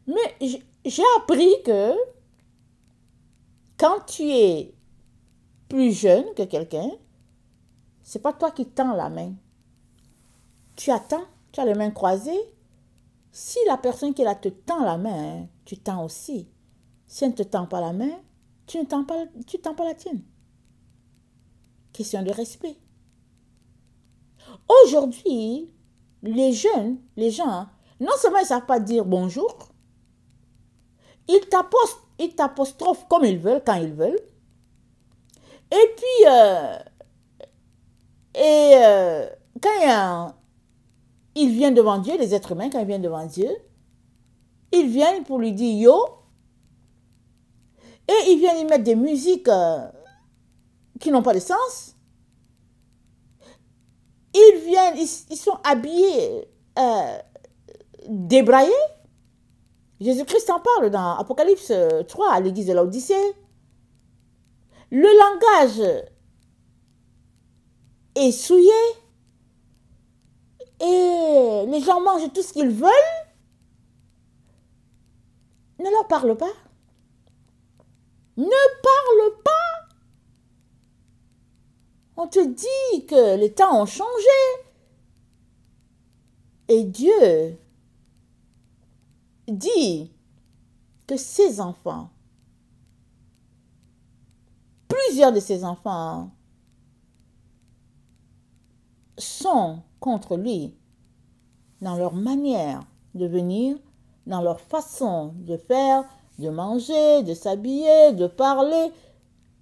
Mais j'ai appris que quand tu es plus jeune que quelqu'un, ce n'est pas toi qui tends la main. Tu attends, tu as les mains croisées. Si la personne qui est là te tend la main, tu tends aussi. Si elle ne te tend pas la main, tu ne tends pas la tienne. Question de respect. Aujourd'hui, les jeunes, les gens, non seulement ils ne savent pas dire bonjour, ils t'apostrophent comme ils veulent, quand ils veulent. Et puis, quand ils viennent devant Dieu, les êtres humains, quand ils viennent devant Dieu, ils viennent pour lui dire yo, et ils viennent y mettre des musiques qui n'ont pas de sens. ils viennent, ils sont habillés, débraillés. Jésus-Christ en parle dans Apocalypse 3 à l'église de l'Odyssée. Le langage est souillé et les gens mangent tout ce qu'ils veulent. Ne leur parle pas. Ne parle pas. On te dit que les temps ont changé. Et Dieu dit que ses enfants, plusieurs de ses enfants, sont contre lui dans leur manière de venir, dans leur façon de faire, de manger, de s'habiller, de parler.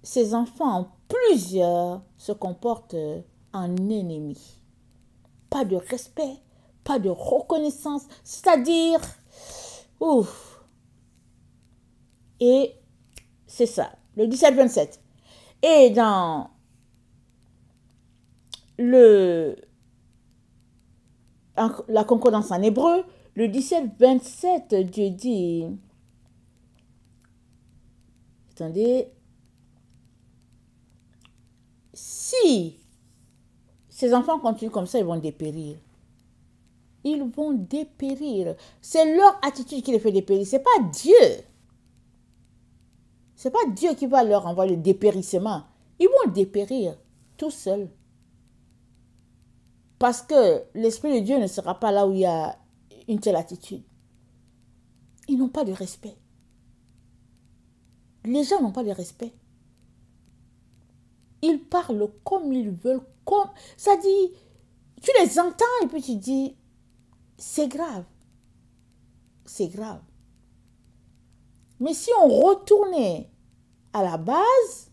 Ces enfants, plusieurs, se comportent en ennemis. Pas de respect, pas de reconnaissance, c'est-à-dire, ouf. Et c'est ça, le 17-27. Et dans la concordance en hébreu, le 17-27, Dieu dit, attendez, si ces enfants continuent comme ça, ils vont dépérir. Ils vont dépérir. C'est leur attitude qui les fait dépérir. Ce n'est pas Dieu. Ce n'est pas Dieu qui va leur envoyer le dépérissement. Ils vont dépérir tout seuls. Parce que l'Esprit de Dieu ne sera pas là où il y a une telle attitude. Ils n'ont pas de respect. Les gens n'ont pas de respect. Ils parlent comme ils veulent. Ça dit, tu les entends et puis tu dis, c'est grave. C'est grave. Mais si on retournait à la base,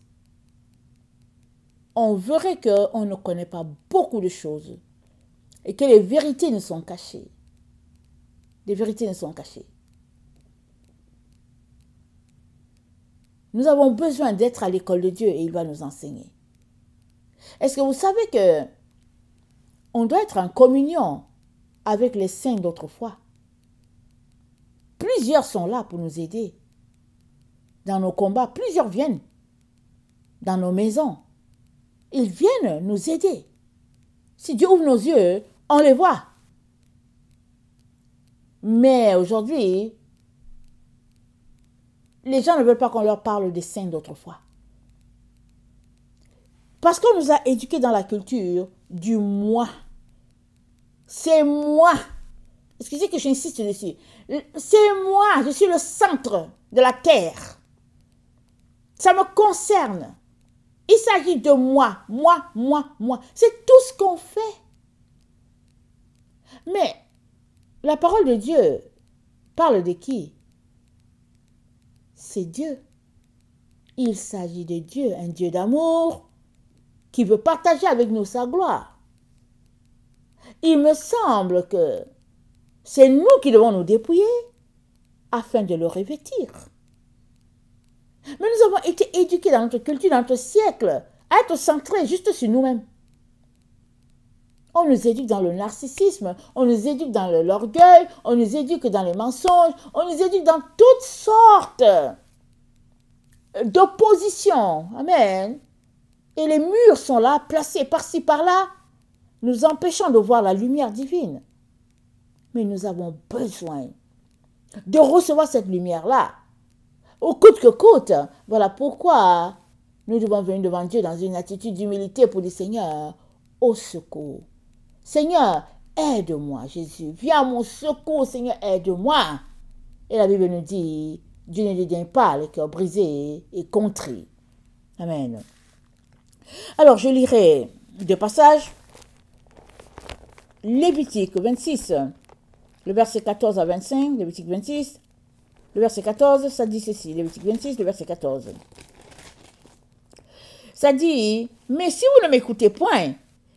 on verrait qu'on ne connaît pas beaucoup de choses et que les vérités nous sont cachées. Les vérités nous sont cachées. Nous avons besoin d'être à l'école de Dieu et il va nous enseigner. Est-ce que vous savez que on doit être en communion avec les saints d'autrefois? Plusieurs sont là pour nous aider. Dans nos combats, plusieurs viennent. Dans nos maisons, ils viennent nous aider. Si Dieu ouvre nos yeux, on les voit. Mais aujourd'hui, les gens ne veulent pas qu'on leur parle des saints d'autrefois. Parce qu'on nous a éduqués dans la culture du moi. C'est moi. Excusez que j'insiste dessus. C'est moi, je suis le centre de la terre. Ça me concerne. Il s'agit de moi, moi. C'est tout ce qu'on fait. Mais la parole de Dieu parle de qui? C'est Dieu. Il s'agit de Dieu, un Dieu d'amour qui veut partager avec nous sa gloire. Il me semble que c'est nous qui devons nous dépouiller afin de le revêtir. Mais nous avons été éduqués dans notre culture, dans notre siècle, à être centrés juste sur nous-mêmes. On nous éduque dans le narcissisme, on nous éduque dans l'orgueil, on nous éduque dans les mensonges, on nous éduque dans toutes sortes d'oppositions. Amen. Et les murs sont là, placés par-ci, par-là, nous empêchant de voir la lumière divine. Mais nous avons besoin de recevoir cette lumière-là. Au coûte que coûte. Voilà pourquoi nous devons venir devant Dieu dans une attitude d'humilité pour dire, Seigneur, au secours. Seigneur, aide-moi, Jésus. Viens à mon secours, Seigneur, aide-moi. Et la Bible nous dit, Dieu ne dédaine pas les cœurs brisés et contrits. Amen. Alors, je lirai deux passages. Lévitique 26, le verset 14 à 25, Lévitique 26. Le verset 14, ça dit ceci, Lévitique 26, le verset 14. Ça dit, mais si vous ne m'écoutez point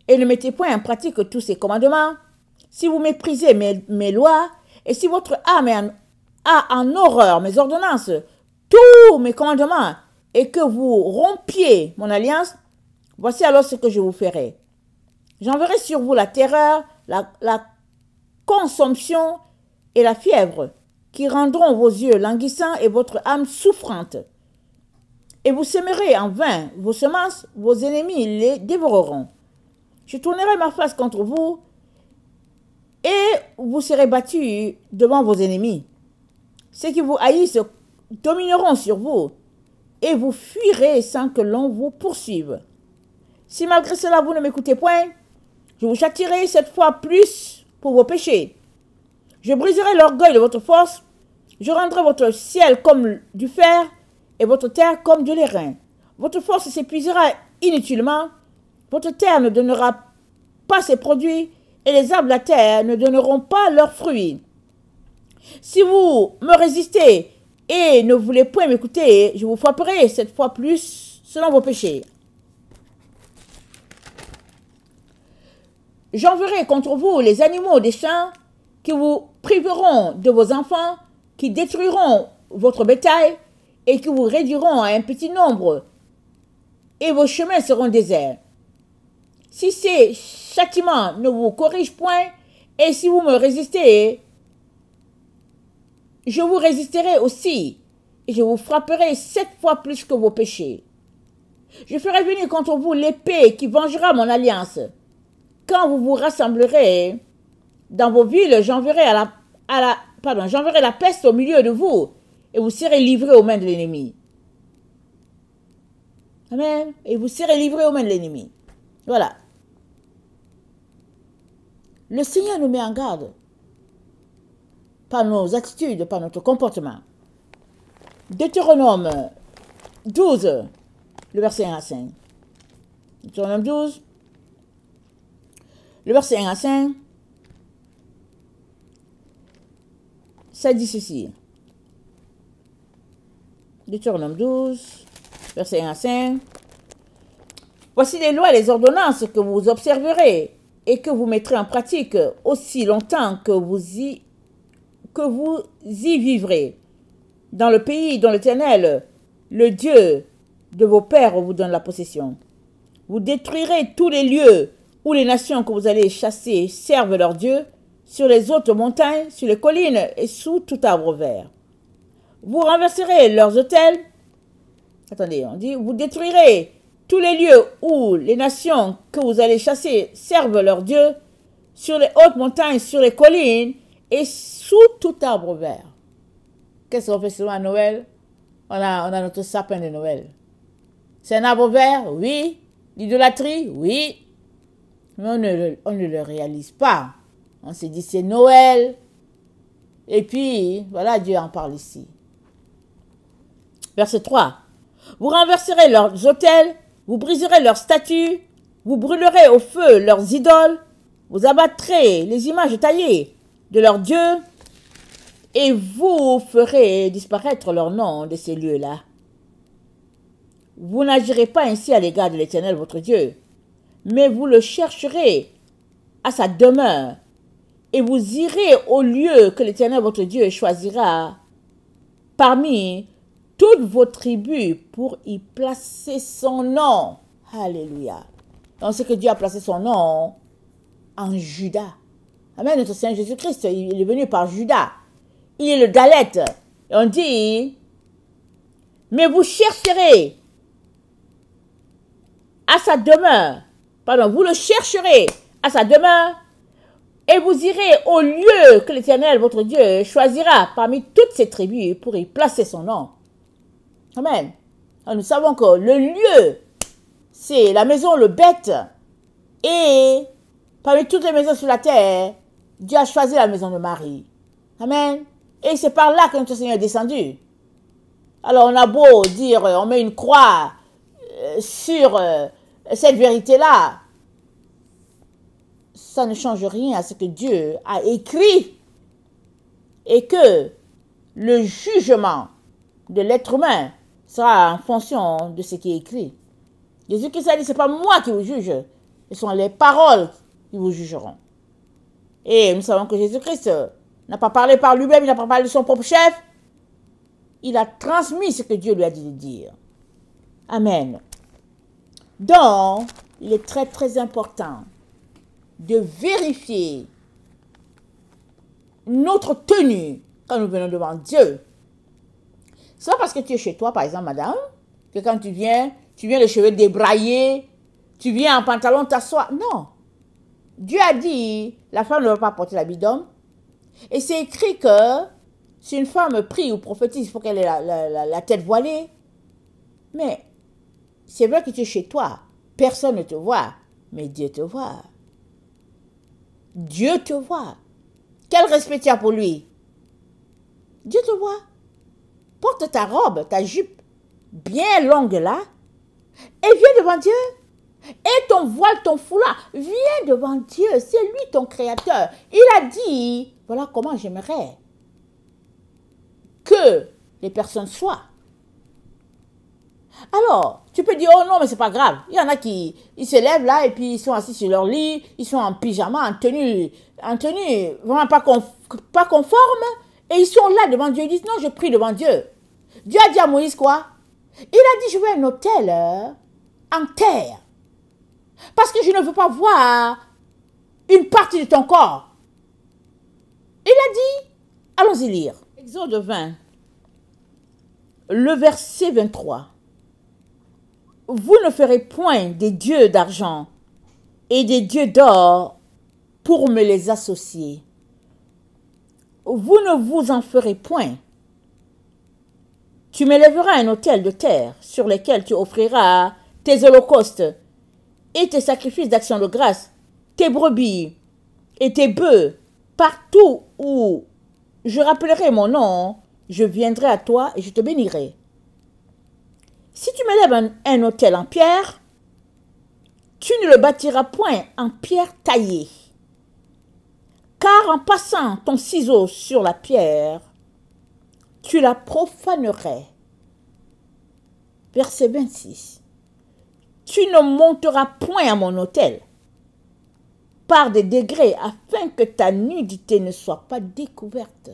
et ne mettez point en pratique tous ces commandements, si vous méprisez mes lois, et si votre âme a en horreur mes ordonnances, tous mes commandements, et que vous rompiez mon alliance, voici alors ce que je vous ferai. J'enverrai sur vous la terreur, la consomption et la fièvre, qui rendront vos yeux languissants et votre âme souffrante. Et vous sèmerez en vain vos semences, vos ennemis les dévoreront. Je tournerai ma face contre vous, et vous serez battus devant vos ennemis. Ceux qui vous haïssent domineront sur vous, et vous fuirez sans que l'on vous poursuive. Si malgré cela vous ne m'écoutez point, je vous châtierai cette fois plus pour vos péchés. Je briserai l'orgueil de votre force, je rendrai votre ciel comme du fer et votre terre comme de l'airain. Votre force s'épuisera inutilement, votre terre ne donnera pas ses produits et les arbres de la terre ne donneront pas leurs fruits. Si vous me résistez et ne voulez point m'écouter, je vous frapperai cette fois plus selon vos péchés. J'enverrai contre vous les animaux des champs qui vous priveront de vos enfants, qui détruiront votre bétail et qui vous réduiront à un petit nombre, et vos chemins seront déserts. Si ces châtiments ne vous corrigent point, et si vous me résistez, je vous résisterai aussi, et je vous frapperai 7 fois plus que vos péchés. Je ferai venir contre vous l'épée qui vengera mon alliance. Quand vous vous rassemblerez dans vos villes, j'enverrai la peste au milieu de vous, et vous serez livrés aux mains de l'ennemi. Amen. Et vous serez livrés aux mains de l'ennemi. Voilà. Le Seigneur nous met en garde par nos attitudes, par notre comportement. Deutéronome 12, le verset 1 à 5. Deutéronome 12, le verset 1 à 5. Ça dit ceci. Deutéronome 12, verset 1 à 5. Voici les lois et les ordonnances que vous observerez et que vous mettrez en pratique aussi longtemps que vous y vivrez, dans le pays dont l'Éternel, le Dieu de vos pères, vous donne la possession. Vous détruirez tous les lieux où les nations que vous allez chasser servent leurs dieux, sur les hautes montagnes, sur les collines et sous tout arbre vert. Vous renverserez leurs autels. Attendez, on dit, vous détruirez tous les lieux où les nations que vous allez chasser servent leurs dieux, sur les hautes montagnes, sur les collines et sous tout arbre vert. Qu'est-ce qu'on fait souvent à Noël? On a notre sapin de Noël. C'est un arbre vert? Oui. L'idolâtrie? Oui. Mais on ne le réalise pas. On s'est dit c'est Noël. Et puis, voilà, Dieu en parle ici. Verset 3. Vous renverserez leurs autels, vous briserez leurs statues, vous brûlerez au feu leurs idoles, vous abattrez les images taillées de leurs dieux, et vous ferez disparaître leur nom de ces lieux-là. Vous n'agirez pas ainsi à l'égard de l'Éternel votre Dieu, mais vous le chercherez à sa demeure, et vous irez au lieu que l'Éternel votre Dieu choisira parmi toutes vos tribus pour y placer son nom. Alléluia. On sait que Dieu a placé son nom en Juda. Amen. Notre Seigneur Jésus-Christ, il est venu par Juda. Il est le Dalet. Et on dit, mais vous chercherez à sa demeure. Pardon, vous le chercherez à sa demeure et vous irez au lieu que l'Éternel, votre Dieu, choisira parmi toutes ces tribus pour y placer son nom. Amen. Alors, nous savons que le lieu, c'est la maison, le bête. Et parmi toutes les maisons sur la terre, Dieu a choisi la maison de Marie. Amen. Et c'est par là que notre Seigneur est descendu. Alors, on a beau dire, on met une croix sur cette vérité-là. Ça ne change rien à ce que Dieu a écrit. Et que le jugement de l'être humain sera en fonction de ce qui est écrit. Jésus-Christ a dit, ce n'est pas moi qui vous juge, ce sont les paroles qui vous jugeront. Et nous savons que Jésus-Christ n'a pas parlé par lui-même, il n'a pas parlé de son propre chef. Il a transmis ce que Dieu lui a dit de dire. Amen. Donc, il est très très important de vérifier notre tenue quand nous venons devant Dieu. C'est pas parce que tu es chez toi, par exemple, madame, que quand tu viens les cheveux débraillés, tu viens en pantalon, t'assois. Non. Dieu a dit, la femme ne va pas porter l'habit d'homme. Et c'est écrit que si une femme prie ou prophétise, il faut qu'elle ait la tête voilée. Mais c'est vrai que tu es chez toi. Personne ne te voit. Mais Dieu te voit. Dieu te voit. Quel respect tu as pour lui? Dieu te voit. Porte ta robe, ta jupe bien longue là. Et viens devant Dieu. Et ton voile, ton foulard, viens devant Dieu. C'est lui ton créateur. Il a dit, voilà comment j'aimerais que les personnes soient. Alors, tu peux dire, oh non, mais c'est pas grave. Il y en a qui ils se lèvent là et puis ils sont assis sur leur lit, ils sont en pyjama, en tenue vraiment pas conforme. Et ils sont là devant Dieu. Ils disent, non, je prie devant Dieu. Dieu a dit à Moïse quoi? Il a dit, je veux un autel en terre. Parce que je ne veux pas voir une partie de ton corps. Il a dit, allons-y lire. Exode 20, le verset 23. Vous ne ferez point des dieux d'argent et des dieux d'or pour me les associer. Vous ne vous en ferez point. Tu m'élèveras un autel de terre sur lequel tu offriras tes holocaustes et tes sacrifices d'action de grâce, tes brebis et tes bœufs. Partout où je rappellerai mon nom, je viendrai à toi et je te bénirai. Si tu m'élèves un autel en pierre, tu ne le bâtiras point en pierre taillée. Car en passant ton ciseau sur la pierre, tu la profanerais. Verset 26. Tu ne monteras point à mon autel par des degrés afin que ta nudité ne soit pas découverte.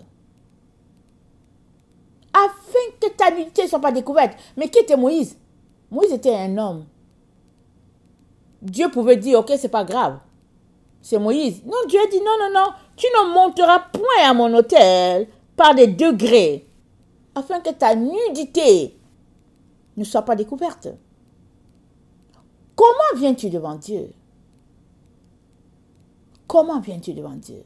Afin que ta nudité ne soit pas découverte. Mais qui était Moïse? Moïse était un homme. Dieu pouvait dire, ok, c'est pas grave. C'est Moïse. Non, Dieu a dit, non, non, non. Tu ne monteras point à mon autel par des degrés afin que ta nudité ne soit pas découverte. Comment viens-tu devant Dieu? Comment viens-tu devant Dieu?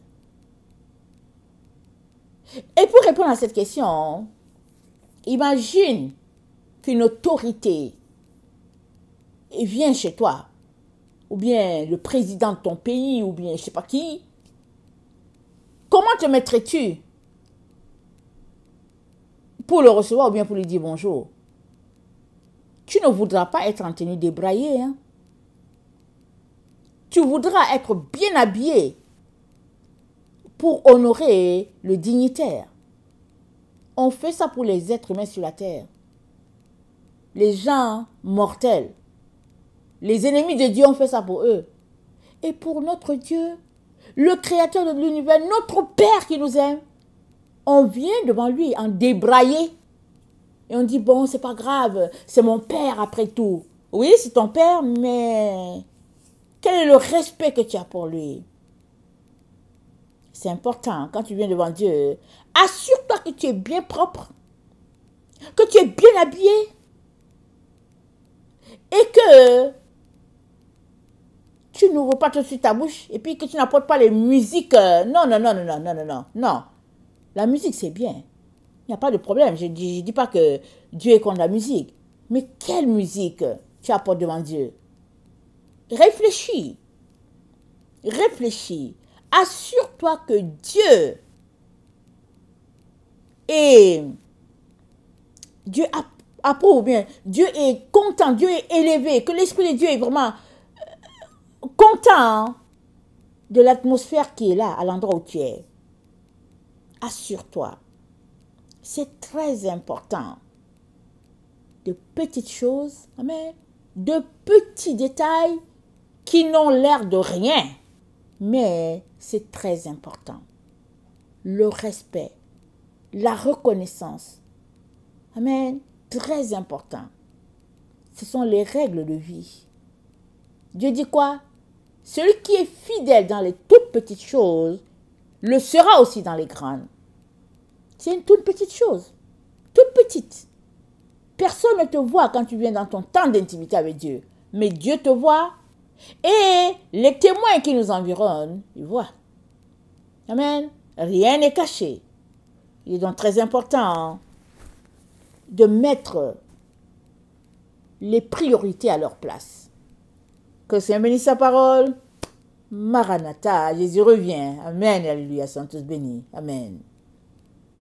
Et pour répondre à cette question, imagine qu'une autorité vient chez toi, ou bien le président de ton pays, ou bien je ne sais pas qui. Comment te mettrais-tu pour le recevoir ou bien pour lui dire bonjour? Tu ne voudras pas être en tenue débraillée, hein? Tu voudras être bien habillé pour honorer le dignitaire. On fait ça pour les êtres humains sur la terre. Les gens mortels. Les ennemis de Dieu ont fait ça pour eux. Et pour notre Dieu, le créateur de l'univers, notre Père qui nous aime, on vient devant lui en débraillé. Et on dit, bon, c'est pas grave, c'est mon Père après tout. Oui, c'est ton Père, mais quel est le respect que tu as pour lui? C'est important, quand tu viens devant Dieu, assure-toi que tu es bien propre, que tu es bien habillé, et que tu n'ouvres pas tout de suite ta bouche, et puis que tu n'apportes pas les musiques. Non, non, non, non, non, non, non, non, non. La musique, c'est bien. Il n'y a pas de problème. Je ne dis pas que Dieu est contre la musique. Mais quelle musique tu apportes devant Dieu? Réfléchis. Réfléchis. Assure-toi que Dieu approuve bien. Dieu est content. Dieu est élevé. Que l'Esprit de Dieu est vraiment content de l'atmosphère qui est là, à l'endroit où tu es. Assure-toi. C'est très important. De petites choses, amen, de petits détails qui n'ont l'air de rien, mais c'est très important. Le respect, la reconnaissance, amen, très important. Ce sont les règles de vie. Dieu dit quoi? Celui qui est fidèle dans les toutes petites choses le sera aussi dans les grandes. C'est une toute petite chose. Toute petite. Personne ne te voit quand tu viens dans ton temps d'intimité avec Dieu. Mais Dieu te voit. Et les témoins qui nous environnent, ils voient. Amen. Rien n'est caché. Il est donc très important de mettre les priorités à leur place. Que Seigneur bénisse sa parole. Maranatha, Jésus revient. Amen. Alléluia. Sont tous bénis. Amen.